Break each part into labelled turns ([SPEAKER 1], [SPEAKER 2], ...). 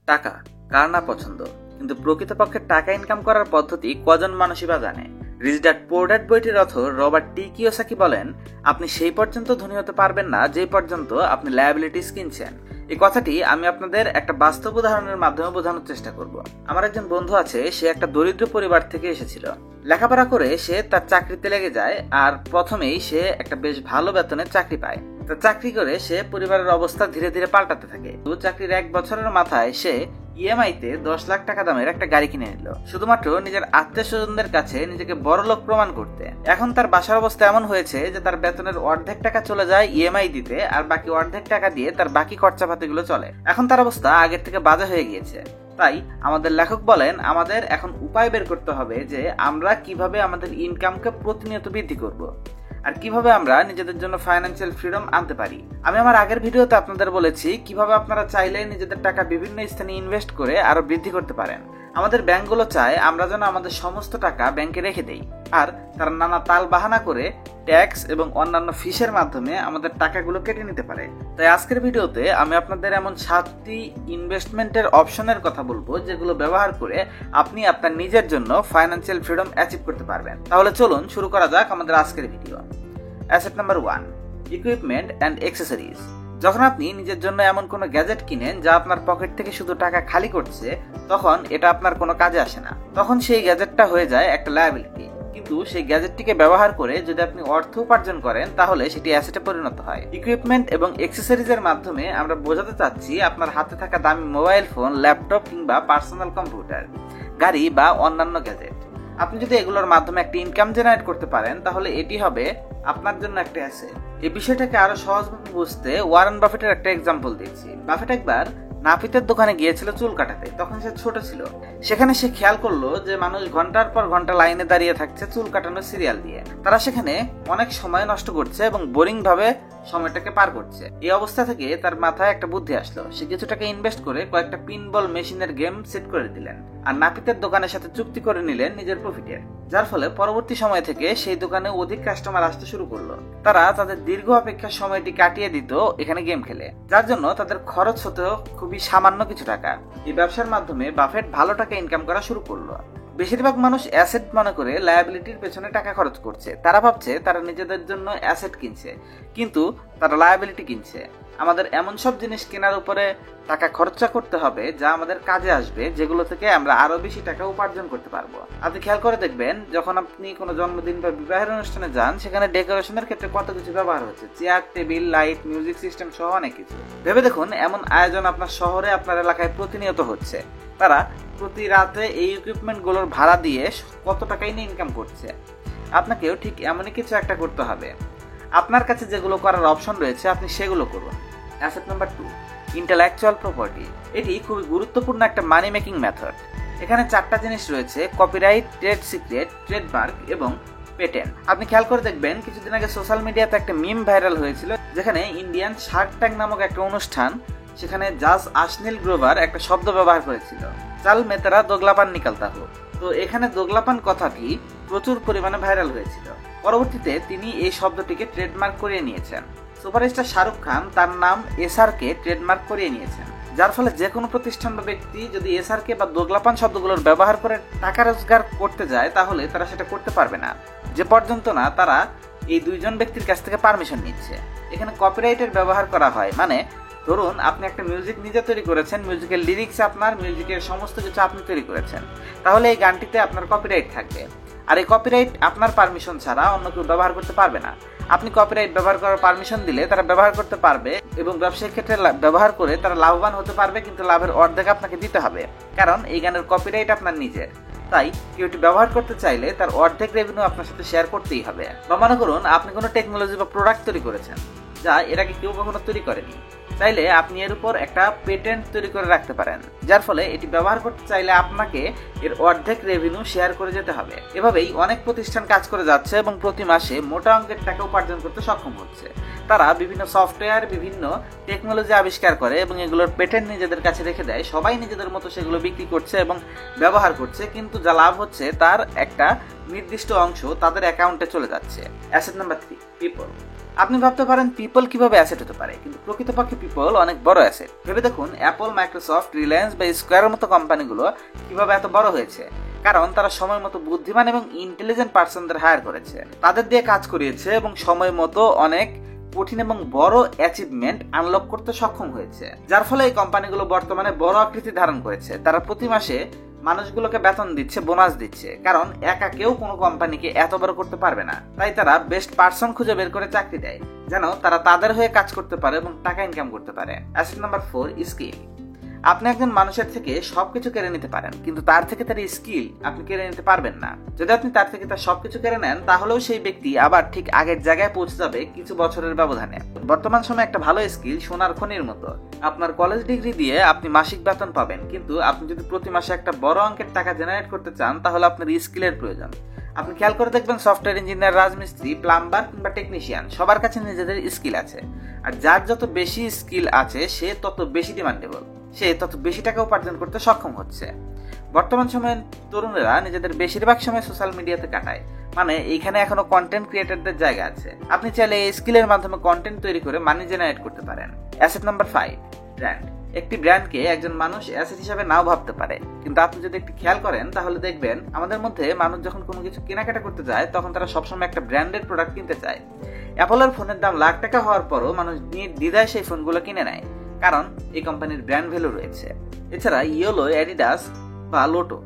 [SPEAKER 1] টাকা কার না পছন্দ, কিন্তু প্রকৃতপক্ষে টাকা ইনকাম করার পদ্ধতি কজন মানুষই বা জানে? রিচ ড্যাড পুয়ার ড্যাড বইটির অথর রবার্ট টি কিওসাকি বলেন, আপনি সেই পর্যন্ত ধনী হতে পারবেন না যে পর্যন্ত আপনি লায়াবিলিটিস কিনছেন। এই কথাটি আমি আপনাদের একটা বাস্তব উদাহরণের মাধ্যমে বোঝানোর চেষ্টা করব। আমার একজন বন্ধু আছে, সে একটা দরিদ্র পরিবার থেকে এসেছিল। লেখাপড়া করে সে তার চাকরিতে লেগে যায়, আর প্রথমেই সে একটা বেশ ভালো বেতনের চাকরি পায়। তার চাকরি করে সে পরিবারের অবস্থা ধীরে ধীরে পাল্টাতে থাকে। চাকরির 1 বছরের মাথায় সে ইএমআইতে 10 লাখ টাকা দামের একটা গাড়ি কিনে নিল, শুধুমাত্র নিজের আত্মীয় স্বজনদের কাছে নিজেকে বড়লোক প্রমাণ করতে। এখন তার বাসার অবস্থা এমন হয়েছে যে তার বেতনের অর্ধেক টাকা চলে যায় ইএমআই দিতে, আর বাকি অর্ধেক টাকা দিয়ে তার বাকি খরচাপাতিগুলো চলে। এখন তার অবস্থা আগের থেকে বাজে হয়ে গিয়েছে। তাই আমাদের লেখক বলেন, আমাদের এখন উপায় বের করতে হবে যে আমরা কিভাবে আমাদের ইনকামকে প্রতিনিয়ত বৃদ্ধি করব, আর কিভাবে আমরা নিজেদের জন্য ফাইন্যান্সিয়াল ফ্রিডম আনতে পারি। আমি আমার আগের ভিডিওতে আপনাদের বলেছি কিভাবে আপনারা চাইলে নিজেদের টাকা বিভিন্ন স্থানে ইনভেস্ট করে আরো বৃদ্ধি করতে পারেন। আমাদের ব্যাংকগুলো চায় আমরা যেন আমাদের সমস্ত টাকা ব্যাংকে রেখে দেই, আর তারা নানা তাল বাহানা করে ট্যাক্স এবং অন্যান্য ফিসের মাধ্যমে আমাদের টাকাগুলো কেটে নিতে পারে। তাই আজকের ভিডিওতে আমি আপনাদের এমন 7টি ইনভেস্টমেন্টের অপশনের কথা বলবো যেগুলো ব্যবহার করে আপনি আপনার নিজের জন্য ফাইন্যান্সিয়াল ফ্রিডম অ্যাচিভ করতে পারবেন। তাহলে চলুন শুরু করা যাক আমাদের আজকের video. Asset number 1, equipment and accessories. যখন আপনি নিজের জন্য এমন কোনো গ্যাজেট কিনেন যা আপনার পকেট থেকে শুধু টাকা খালি করছে, তখন এটা আপনার কোনো কাজে আসে না। তখন সেই গ্যাজেটটা হয়ে যায় একটা লায়াবিলিটি। কিন্তু সেই গ্যাজেটটিকে ব্যবহার করে যদি আপনি অর্থ উপার্জন করেন, তাহলে সেটি অ্যাসেটে পরিণত হয়। ইকুইপমেন্ট এবং অ্যাক্সেসরিজের মাধ্যমে আমরা বোঝাতে চাচ্ছি আপনার হাতে থাকা দামি মোবাইল ফোন, ল্যাপটপ কিংবা পার্সোনাল কম্পিউটার, গাড়ি বা অন্যান্য গ্যাজেট। আপনি যদি এগুলোর মাধ্যমে একটা ইনকাম জেনারেট করতে পারেন, তাহলে এটি হবে আপনার জন্য একটা অ্যাসেট। এই বিষয়টাকে আরো সহজভাবে বুঝতে ওয়ারেন বাফেটের একটা এক্সাম্পল দিচ্ছি। বাফেট একবার নাপিতের দোকানে গিয়েছিল চুল কাটাতে। তখন সে ছোট ছিল। সেখানে সে খেয়াল করলো যে মানুষ ঘন্টার পর ঘন্টা লাইনে দাঁড়িয়ে থাকছে চুল কাটানোর সিরিয়াল দিয়ে। তারা সেখানে অনেক সময় নষ্ট করছে এবং বোরিং ভাবে সময়টাকে পার করছে। এই অবস্থা থেকে তার মাথায় একটা বুদ্ধি আসলো। সে কিছু টাকা ইনভেস্ট করে কয়েকটা পিনবল মেশিনের গেম সেট করে দিলেন, আর নাপিতের দোকানের সাথে চুক্তি করে নিলেন নিজের প্রফিটের। যার ফলে পরবর্তী সময় থেকে সেই দোকানে অধিক কাস্টমার আসতে শুরু করলো। তারা তাদের দীর্ঘ অপেক্ষার সময়টি কাটিয়ে দিত এখানে গেম খেলে, যার জন্য তাদের খরচ হতো খুবই সামান্য কিছু টাকা। এই ব্যবসার মাধ্যমে বাফেট ভালো টাকা ইনকাম করা শুরু করলো। বেশিরভাগ মানুষ অ্যাসেট মনে করে লায়াবিলিটির পেছনে টাকা খরচ করছে। তারা ভাবছে তারা নিজেদের জন্য অ্যাসেট কিনছে, কিন্তু তারা লায়াবিলিটি কিনছে। আমাদের এমন সব জিনিস কেনার উপরে টাকা খরচা করতে হবে যা আমাদের কাজে আসবে, যেগুলো থেকে আমরা আরো বেশি টাকা উপার্জন করতে পারবো। আপনি খেয়াল করে দেখবেন, যখন আপনি কোনো জন্মদিন বা বিবাহের অনুষ্ঠানে যান, সেখানে ডেকোরেশনের ক্ষেত্রে কত কিছু ব্যবহার হচ্ছে। Chair, table, light, music system সহ অনেক কিছু। ভেবে দেখুন, এমন আয়োজন আপনার শহরে, আপনার এলাকায় প্রতিনিয়ত হচ্ছে। তারা প্রতি রাতে এই ইকুইপমেন্ট গুলোর ভাড়া দিয়ে কত টাকাই না ইনকাম করছে। আপনাকেও ঠিক এমনই কিছু একটা করতে হবে। আপনার কাছে যেগুলো করার অপশন রয়েছে আপনি সেগুলো করুন। Asset number 2, intellectual property. এটি খুবই গুরুত্বপূর্ণ একটা মানি মেকিং মেথড। এখানে 4টা জিনিস রয়েছে: কপিরাইট, ট্রেড সিক্রেট, ট্রেডমার্ক এবং পেটেন্ট। আপনি খেয়াল করে দেখবেন, কিছুদিন আগে সোশ্যাল মিডিয়াতে একটা মিম ভাইরাল হয়েছিল, যেখানে ইন্ডিয়ান শার্ক ট্যাঙ্ক নামক একটা অনুষ্ঠান, সেখানে জাজ আশনীল গ্রোভার একটা শব্দ ব্যবহার করেছিল, চাল মেতেরা দোগলাপান নিকালতা হোক। তো এখানে দোগলাপান কথাটি প্রচুর পরিমাণে ভাইরাল হয়েছিল। পরবর্তীতে তিনি এই শব্দটিকে ট্রেডমার্ক করিয়ে নিয়েছেন। সুপারস্টার শাহরুখ খান তার নাম এসআরকে ট্রেডমার্ক করিয়ে নিয়েছেন, যার ফলে যে কোনো প্রতিষ্ঠান বা ব্যক্তি যদি এসআরকে বা দোগলাপান শব্দগুলোর ব্যবহার করে টাকা রোজগার করতে যায়, তাহলে তারা সেটা করতে পারবে না, যে পর্যন্ত না তারা এই দুইজন ব্যক্তির কাছ থেকে পারমিশন নিচ্ছে। এখানে কপিরাইটের ব্যবহার করা হয়, মানে ধরুন আপনি একটা মিউজিক নিজে তৈরি করেছেন, মিউজিকের লিরিক্স আপনার, মিউজিকের সমস্ত কিছু আপনি তৈরি করেছেন, তাহলে এই গানটিতে আপনার কপিরাইট থাকবে। আর এই কপিরাইট আপনার পারমিশন ছাড়া অন্য কেউ ব্যবহার করতে পারবে না। আপনি কপিরাইট ব্যবহার করার পারমিশন দিলে তারা ব্যবহার করতে পারবে, এবং ব্যবসায়িক ক্ষেত্রে ব্যবহার করে তারা লাভবান হতে পারবে, কিন্তু লাভের অর্ধেক আপনাকে দিতে হবে, কারণ এই গানের কপিরাইট আপনার নিজের। তাই কেউ এটি ব্যবহার করতে চাইলে তার অর্ধেক রেভিনিউ আপনার সাথে শেয়ার করতেই হবে। বা মনে করুন আপনি কোনো টেকনোলজি বা প্রোডাক্ট তৈরি করেছেন যা এর আগে কেউ কখনো তৈরি করেনি, চাইলে আপনি এর উপর একটা পেটেন্ট তৈরি করে রাখতে পারেন, যার ফলে এটি ব্যবহার করতে চাইলে আপনাকে এর অর্ধেক রেভিনিউ শেয়ার করে যেতে হবে। এভাবেই অনেক প্রতিষ্ঠান কাজ করে যাচ্ছে এবং প্রতি মাসে মোটা অঙ্কের টাকা উপার্জন করতে সক্ষম হচ্ছে। তারা বিভিন্ন সফটওয়্যার, বিভিন্ন টেকনোলজি আবিষ্কার করে এবং এগুলোর পেটেন্ট নিজেদের কাছে রেখে দেয়। সবাই নিজেদের মতো সেগুলো বিক্রি করছে এবং ব্যবহার করছে, কিন্তু যা লাভ হচ্ছে তার একটা নির্দিষ্ট অংশ তাদের অ্যাকাউন্টে চলে যাচ্ছে। Asset number 3, people. আপনি ভাবতে পারেন পিপল কিভাবে অ্যাসেট হতে পারে, কিন্তু প্রকৃতপক্ষে পিপল অনেক বড় অ্যাসেট। ভেবে দেখুন অ্যাপল, মাইক্রোসফট, রিলায়েন্স বা স্কোয়ারের মতো কোম্পানিগুলো কিভাবে এত বড় হয়েছে। কারণ তারা সময় মতো বুদ্ধিমান এবং ইন্টেলিজেন্ট পার্সনদের হায়ার করেছে, তাদের দিয়ে কাজ করিয়েছে এবং সময় মতো অনেক কঠিন এবং বড় অ্যাচিভমেন্ট আনলক করতে সক্ষম হয়েছে, যার ফলে এই কোম্পানিগুলো বর্তমানে বড় আকৃতি ধারণ করেছে। তারা প্রতি মাসে মানুষগুলোকে বেতন দিচ্ছে, বোনাস দিচ্ছে, কারণ একা কেউ কোনো কোম্পানিকে এত বড় করতে পারবে না। তাই তারা বেস্ট পার্সন খুঁজে বের করে চাকরি দেয়, যেন তারা তাদের হয়ে কাজ করতে পারে এবং টাকা ইনকাম করতে পারে। Asset number 4, skill. আপনি একজন মানুষের থেকে সবকিছু কেড়ে নিতে পারেন, কিন্তু তার থেকে তার স্কিল আপনি কেড়ে নিতে পারবেন না। যদি আপনি তার থেকে তার সবকিছু কেড়ে নেন, তাহলেও সেই ব্যক্তি আবার ঠিক আগের জায়গায় পৌঁছে যাবে কিছু বছরের ব্যবধানে। বর্তমান সময়ে একটা ভালো স্কিল সোনার খনির মতো। আপনার কলেজ ডিগ্রি দিয়ে আপনি মাসিক বেতন পাবেন, কিন্তু আপনি যদি প্রতি মাসে একটা বড় অঙ্কের টাকা জেনারেট করতে চান, তাহলে আপনার স্কিলের প্রয়োজন। আপনি খেয়াল করে দেখবেন সফটওয়্যার ইঞ্জিনিয়ার, রাজমিস্ত্রি, প্লাম্বার কিংবা টেকনিশিয়ান সবার কাছে নিজেদের স্কিল আছে। আর যার যত বেশি স্কিল আছে সে তত বেশি ডিমান্ডেবল, সে তত বেশি টাকা উপার্জন করতে সক্ষম হচ্ছে। বর্তমান সময়ে তরুণেরা নিজেদের বেশিরভাগ সময় সোশ্যাল মিডিয়াতে কাটায়, মানে এইখানে এখনো কন্টেন্ট ক্রিয়েটরদের জায়গা আছে। আপনি চাইলে এই স্কিলের মাধ্যমে কন্টেন্ট তৈরি করে মানি জেনারেট করতে পারেন। Asset number 5, brand. একটি ব্র্যান্ডকে একজন মানুষ অ্যাসেট হিসাবে নাও ভাবতে পারে, কিন্তু আপনি যদি একটু খেয়াল করেন তাহলে দেখবেন আমাদের মধ্যে মানুষ যখন কোনো কিছু কেনাকাটা করতে যায় তখন তারা সবসময় একটা ব্র্যান্ডেড প্রোডাক্ট কিনতে চায়। অ্যাপলের ফোনের দাম লাখ টাকা হওয়ার পরও মানুষ দ্বিধায় সেই ফোনগুলো কিনে নেয়, কারণ এই কোম্পানির ব্র্যান্ড ভ্যালু রয়েছে। এছাড়া ইয়েলো, অ্যাডিডাস বা লোটো,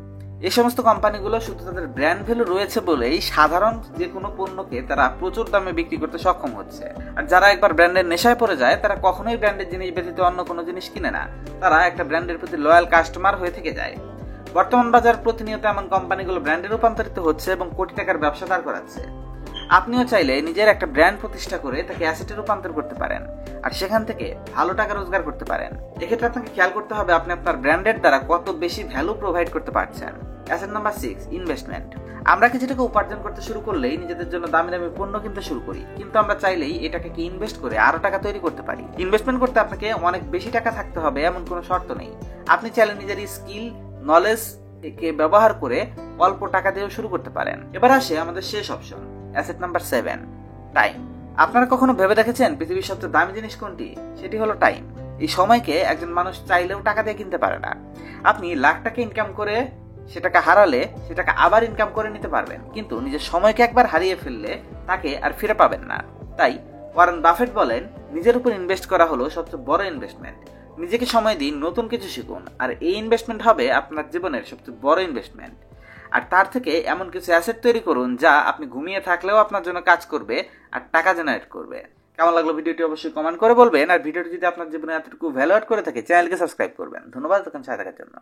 [SPEAKER 1] এই সমস্ত কোম্পানিগুলো শুধু তাদের ব্র্যান্ড ভ্যালু রয়েছে বলেই সাধারণ যে কোনো পণ্যকে তারা প্রচুর দামে বিক্রি করতে সক্ষম হচ্ছে। আর যারা একবার ব্র্যান্ডের নেশায় পড়ে যায় তারা কখনোই ব্র্যান্ডের জিনিস ব্যতীত অন্য কোনো জিনিস কিনে না, তারা একটা ব্র্যান্ডের প্রতি লয়াল কাস্টমার হয়ে থেকে যায়। বর্তমান বাজার প্রতিনিয়ত এমন কোম্পানিগুলো ব্র্যান্ডে রূপান্তরিত হচ্ছে এবং কোটি টাকার ব্যবসা দাঁড় করাচ্ছে। আপনিও চাইলে নিজের একটা ব্র্যান্ড প্রতিষ্ঠা করে তাকে অ্যাসেটে রূপান্তর করতে পারেন, আর সেখান থেকে ভালো টাকা রোজগার করতে পারেন। এক্ষেত্রে আপনাকে খেয়াল করতে হবে আপনি আপনার ব্র্যান্ডের দ্বারা কত বেশি ভ্যালু প্রোভাইড করতে পারছেন। Asset number 6, investment. আমরা কিছু টাকা উপার্জন করতে শুরু করলেই নিজেদের জন্য দামি দামি পণ্য কিনতে শুরু করি, কিন্তু আমরা চাইলেই এটাকে ইনভেস্ট করে আরো টাকা তৈরি করতে পারি। ইনভেস্টমেন্ট করতে আপনাকে অনেক বেশি টাকা থাকতে হবে এমন কোনো শর্ত নেই। আপনি চাইলে নিজের স্কিল, নলেজ কে ব্যবহার করে অল্প টাকা দিয়েও শুরু করতে পারেন। এবার আসে আমাদের শেষ অপশন, অ্যাসেট নাম্বার 7, টাইম। আপনারা কখনো ভেবে দেখেছেন পৃথিবীর সবচেয়ে দামি জিনিস কোনটি? সেটি হলো টাইম। এই সময়কে একজন মানুষ চাইলেও টাকা দিয়ে কিনতে পারে না। আপনি লাখ টাকা ইনকাম করে সেটাকে হারালে সেটাকে আবার ইনকাম করে নিতে পারবেন, কিন্তু নিজের সময়কে একবার হারিয়ে ফেললে তাকে আর ফিরে পাবেন না। তাই ওয়ারেন বাফেট বলেন, নিজের উপর ইনভেস্ট করা হলো সবচেয়ে বড় ইনভেস্টমেন্ট। নিজেকে সময় দিন, নতুন কিছু শিখুন, আর এই ইনভেস্টমেন্ট হবে আপনার জীবনের সবচেয়ে বড় ইনভেস্টমেন্ট। আর তার থেকে এমন কিছু অ্যাসেট তৈরি করুন যা আপনি ঘুমিয়ে থাকলেও আপনার জন্য কাজ করবে আর টাকা জেনারেট করবে। কেমন লাগলো ভিডিওটি অবশ্যই কমেন্ট করে বলবেন, আর ভিডিওটি যদি আপনার জীবনে এতটুকু ভ্যালু অ্যাড করে থাকে চ্যানেলকে সাবস্ক্রাইব করবেন। ধন্যবাদ এতক্ষণ সাথে থাকার জন্য।